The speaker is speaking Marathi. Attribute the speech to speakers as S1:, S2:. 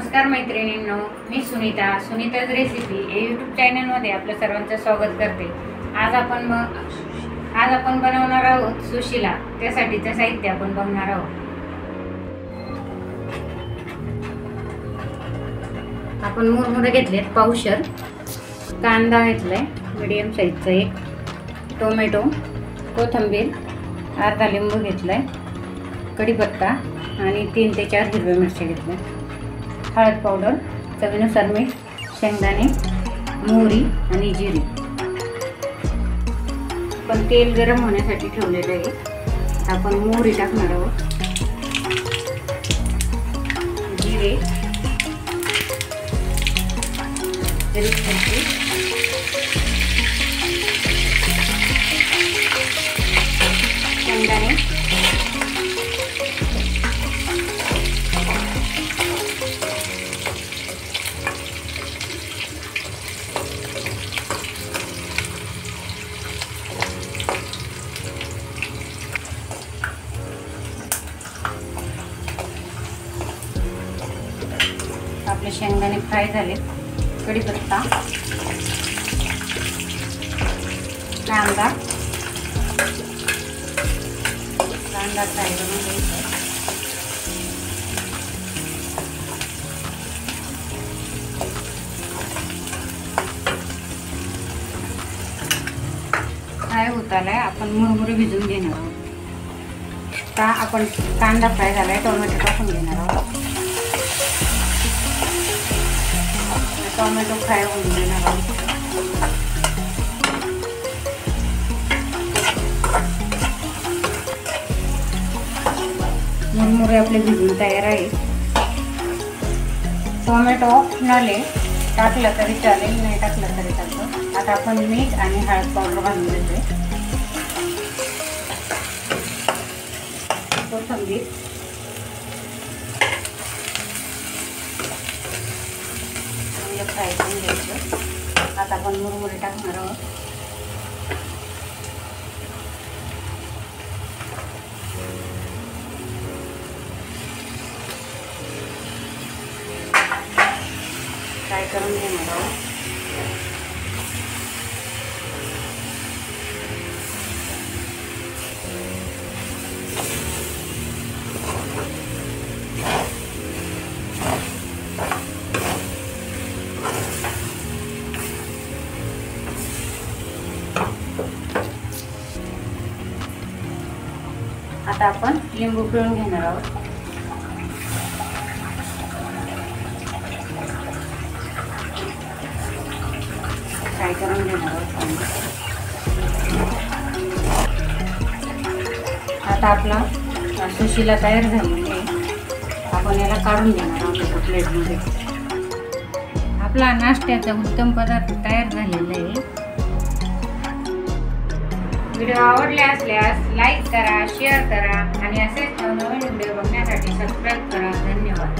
S1: नमस्कार मैत्रिणींनो, मी सुनीताज रेसिपी या यूट्यूब चॅनलमध्ये आपलं सर्वांचं स्वागत करते। आज आपण बनवणार आहोत सुशिला। त्यासाठीचं साहित्य आपण बघणार आहोत। आपण मुरमुरे घेतलेत पावशर, कांदा घेतलाय मीडियम साईजचा एक, टोमॅटो, कोथिंबीर, अर्धा लिंबू घेतलाय, कढीपत्ता आणि 3 ते 4 हिरव्या मिरच्या घेतल्या, हळद पावडर, चवीनुसार मीठ, शेंगदाणे, मोहरी आणि जिरे। पण तेल गरम होण्यासाठी ठेवलेलं आहे। आपण मोहरी टाकणार आहोत, जिरे, शेंगदाणे, आपले शेंगदाणे फ्राय झाले, कढीपत्ता, कांदा फ्राय करून घ्यायचा। फ्राय होत आलाय, आपण मुरमुरे भिजून घेणार आहोत। आता आपण कांदा फ्राय झालाय, टोमॅटो टाकून घेणार आहोत। टोमॅटो फ्राय होऊन देणार आहोत। मुरमुरे आपले भिजून तयार आहे। टोमॅटो ऑप्शनल आहे, टाकलं तरी चालेल, नाही टाकलं तरी चालतं। आता आपण मीठ आणि हळद पावडर घालून देतोय, कोथिंबीर, फ्राय करून घ्यायचं। आता आपण मुरमुरे टाकणार आहोत। फ्राय करून घेणार आहोत। आता आपण लिंबू पिळून घेणार आहोत। फ्राय करून घेणार आहोत। आता आपला सुशिला तयार झालेली आहे। आपण याला काढून घेणार आहोत एका प्लेटमध्ये। आपला नाश्त्याचा उत्तम पदार्थ तयार झालेला आहे। व्हिडिओ आवडले असल्यास लाईक करा, शेअर करा आणि असेच नवनवीन व्हिडिओ बघण्यासाठी सबस्क्राईब करा। धन्यवाद।